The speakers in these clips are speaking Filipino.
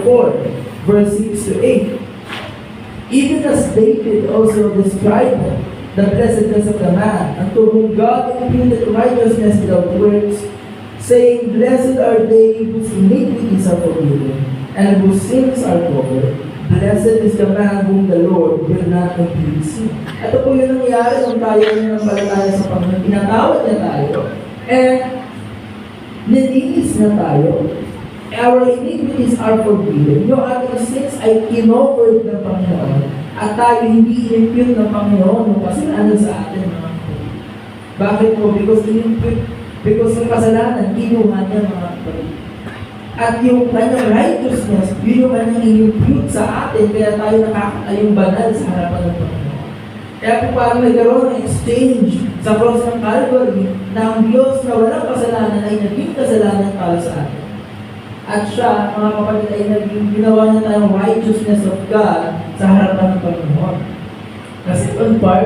4, verse 6 to 8. Even as David also described the blessedness of the man, unto whom God imputed righteousness without works, saying, Blessed are they whose iniquities are forgiven, and whose sins are covered. Blessed is the man whom the Lord will not impute sin. Ito po yung nangyari nung tayo nananampalataya sa Panginoon. Pinatawad niya tayo, and nilinis na tayo. Our iniquities are forgiven. Yung ating sins ay kinovered ng Panginoon, at tayo hindi inimpute ng Panginoon yung kasalanan sa atin, mga kapatid. Bakit po? Because yung kasalanan, kinuha niya, mga kapatid. At yung kanyang righteousness, yun yung kanyang inimpute sa atin, kaya tayo nakakatayong banal sa harapan ng Panginoon. Kaya po parang nagkaroon ng exchange sa cross ng Calvary, na ang Diyos na walang kasalanan ay naging kasalanan para sa atin. At siya, mga kapatid, ay ginawa niya tayong righteousness of God sa harapan ng Panginoon. The second part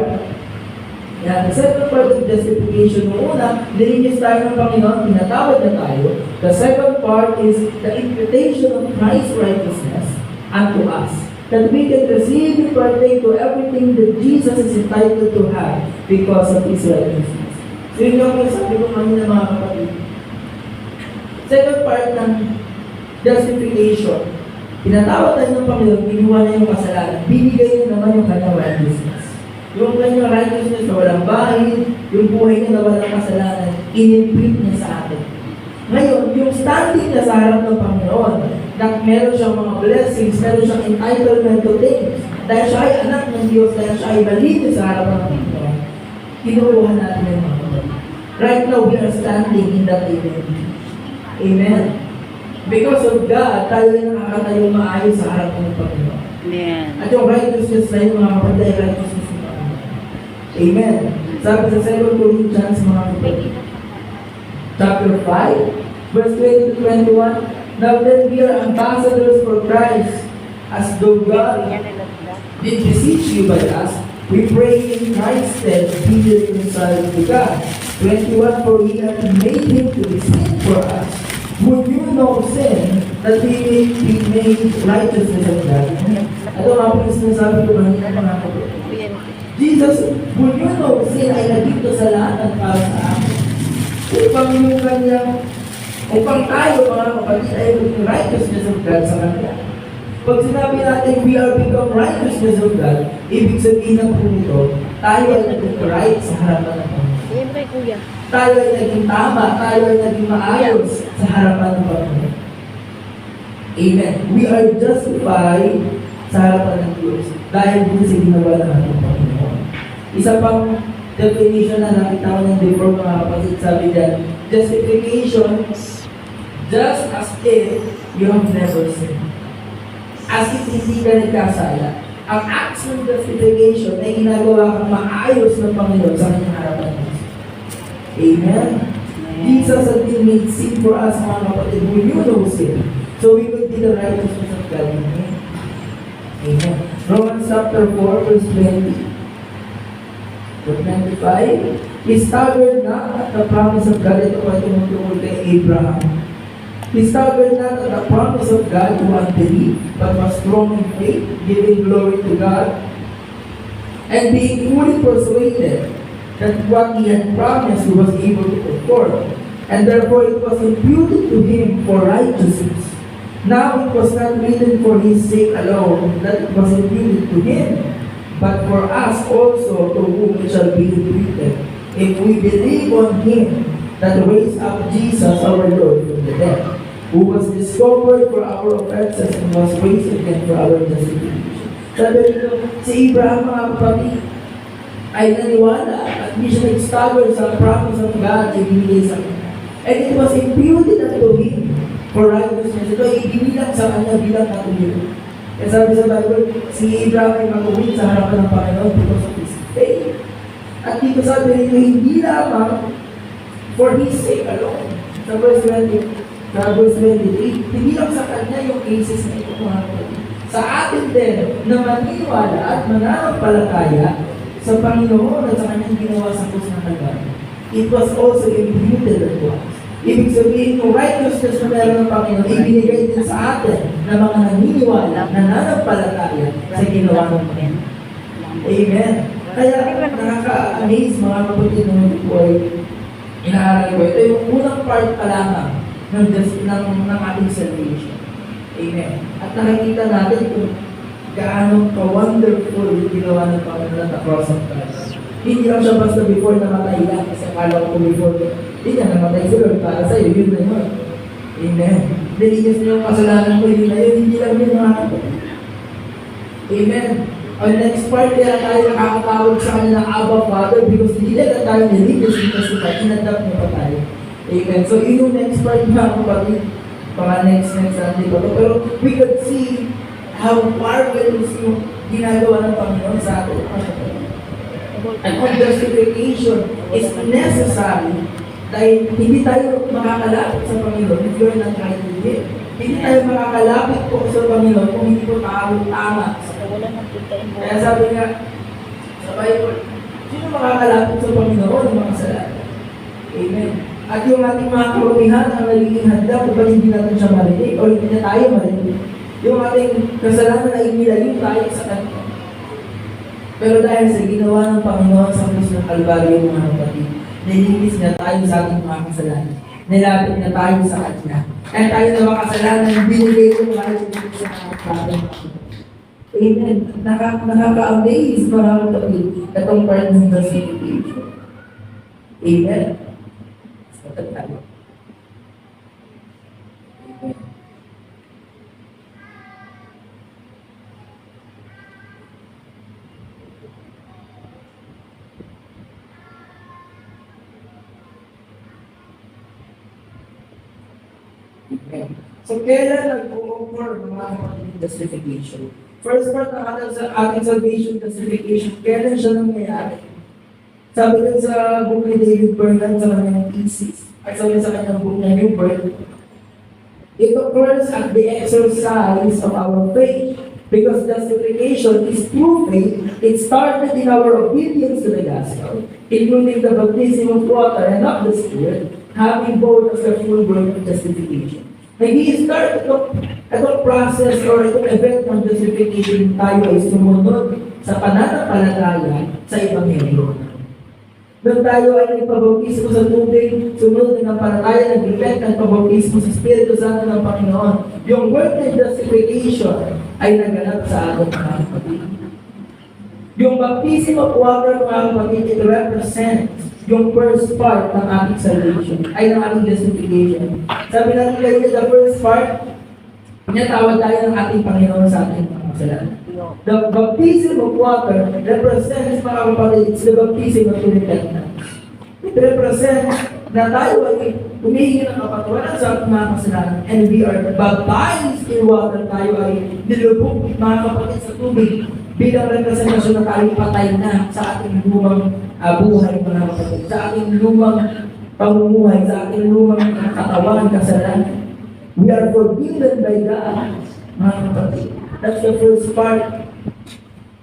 of justification, nung una, nilinis tayo ng Panginoon, pinatawad na tayo. The second part is the imputation of Christ's righteousness unto us, that we can receive and partake to everything that Jesus is entitled to have because of His righteousness. So yun yung sabi ko kanina, mga kapatid. Second part ng justification, pinatawad tayo ng Panginoon, binuha na yung kasalanan, binigay niya naman yung kanyang righteousness. Yung kanyang righteousness na walang bahid, yung buhay niya na walang kasalanan, in-impute niya sa atin. Ngayon, yung standing niya sa harap ng Panginoon, na meron siyang mga blessings, meron siyang entitlement to things, dahil siya ay anak ng Diyos, dahil siya ay malinis sa harap ng Panginoon, kinukuha natin yung mga kapatid. Right now, we are standing in that identity. Amen. Because of God, tayo ay nakakatayong maayos sa harap ng Panginoon. Amen. At yung righteousness na yung mga kapatid ay righteousness ng Panginoon. Amen. Sabi sa 2 Corinthians, mga kapatid, chapter 5, verse 20 to 21, Now then we are ambassadors for Christ, as though God did beseech you by us, we pray in Christ's stead, be reconciled to God. 21, For He hath made Him to be sin for us, would you know sin, that we may be made righteousness of God? Ito nga po yung sinasabi ko kanina, mga kapatid. Jesus, would you know sin ay naging kasalanan para sa akin? Upang tayo, mga kapatid, ay maging righteousness of God sa kanila. Pag sinabi natin, we are become righteousness of God, ibig sabihin ng po nito, tayo ay naging right sa harapan ng Panginoon. Siyempre, kuya. Tayo ay naging tama, tayo ay naging maayos sa harapan ng Panginoon. Amen. We are justified sa harapan ng Diyos dahil dito sa ginawa ng ating Panginoon. Isa pang definition na nakita ko ng before, mga kapatid, sabi dyan, justification, just as if you have never sinned. As if hindi ka nagkasala. Ang acts of justification ay ginagawa kang maayos ng Panginoon sa kanyang harapan. Amen. Jesus has been made sin for us, mga kapatid, who knew no sin. So we will be the righteousness of God. Amen. Amen. Romans chapter 4, verse 20 to 25. He staggered not at the promise of God. Ito ay tumutungkol kay Abraham. He staggered not at the promise of God to unbelief, but was strong in faith, giving glory to God, and being fully persuaded that what He had promised He was able to perform. And therefore it was imputed to Him for righteousness. Now it was not written for His sake alone that it was imputed to Him, but for us also, to whom it shall be imputed, if we believe on Him that raised up Jesus our Lord from the dead, who was discovered for our offenses and was raised again for our justification. Sabi nito, si Abraham, mga kapatid, ay naniwala at hindi siya nag-stagger sa promise of God na ibinigay sa kanya. And it was imputed unto him for righteousness. Ito ay ibinilang sa kanya bilang katuloy. Kaya sabi sa Bible, si Abraham ay mag-uwin sa harapan ng Panginoon because of his faith. At dito sabi nito, hindi lamang for his sake alone. Sa verse 20, sa verse 28, hindi lang sa kanya yung cases na ito, mga kapatid. Sa atin din, na maniwala at mananampalataya sa Panginoon at sa kanyang ginawa sa krus ng Kalbaryo. It was also imputed unto us. Ibig sabihin, yung righteousness na meron ng Panginoon, ibinigay din sa atin na mga naniniwala, nananampalataya sa ginawa ng Panginoon. Amen. Kaya nakaka-amaze mga kapatid ng buhay. Inaaral ko. Ito yung unang part pa lamang ng ating salvation. Amen. At nakikita natin kung gaano ka-wonderful yung ginawa ng Panginoon at the cross of Christ. Hindi lang siya basta before namatay lang. Kasi akala ko before, hindi na namatay si Lord para sa'yo. Yun na yun. Amen. Nilinis niyo yung kasalanan ko, yun na yun. Hindi lang yun mga kapatid. Amen. On next part, kaya tayo nakakatawag sa kanilang Abba Father because hindi na tayo nilinis because inadapt niya pa tayo. Amen. So, yun yung next part mga kapatid. Mga next Sunday pa to. Pero we could see how marvelous yung ginagawa ng Panginoon sa atin. And justification is necessary dahil hindi tayo makakalapit sa Panginoon if you're not right with Him. Hindi tayo makakalapit po sa Panginoon kung hindi po tama. Kaya sabi nga sa Bible, sino makakalapit sa Panginoon ng mga kasalanan? Amen. At yung ating mga karumihan ang nagiging handa kung ba't hindi natin siya marinig o hindi na tayo marinig. Yung ating kasalanan ay inilayo tayo sa Kanya. Pero dahil sa ginawa ng Panginoon sa krus ng Kalbaryo, mga kapatid, nilinis na tayo sa ating mga kasalanan. Nilapit na tayo sa Kanya. Kaya tayo na mga kasalanan, binigay ko tayo sa ating. Amen. Nakaka-amaze mga kapatid itong part ng justification. Amen. Sabat tayo. So, kailan nag-o-offer ng mga kapatid justification? First part ng ating salvation justification, kailan siya nangyayari? Sabi din sa book ni David Bernard sa kanyang thesis, at sabi sa kanyang book na New Birth, it occurs at the exercise of our faith. Because justification is through faith, it started in our obedience to the gospel, including the baptism of water and of the Spirit, having both as the full work of justification. Nag-i-start itong process or itong event ng justification tayo ay sumunod sa pananampalataya sa Ebanghelyo. Nung tayo ay nagpabautismo sa tubig, sumunod ng palataya, nag-repent ng pabautismo sa Espiritu Santo ng Panginoon. Yung work ng justification ay naganap sa ating mga kapatid. Yung baptism of water, mga kapatid, it represents yung first part ng ating salvation, ay ng ating justification. Sabi natin kayo, the first part, pinatawad tayo ng ating Panginoon sa ating mga kasalanan. The baptism of water represents, mga kapatid, it's the baptism of repentance. It represents na tayo ay humihingi ng kapatawaran sa ating mga kasalanan and we are baptized in water, tayo ay nilubog, mga kapatid, sa tubig bilang representasyon na tayo patay na sa ating lumang buhay, mga kapatid, sa ating lumang pamumuhay, sa ating lumang katawan, kasalanan. We are forgiven by God, mga kapatid. That's the first part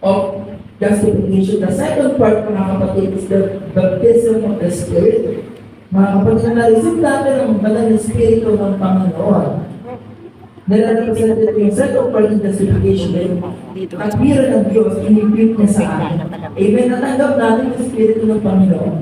of justification. The second part, mga kapatid, is the baptism of the Spirit. Mga kapatid, na-receive natin ang banal na Espiritu ng Panginoon. Nire-represented yung second part ng justification. At meron ng Diyos, inibig niya sa atin. Amen. Natanggap natin ang Espiritu ng Panginoon.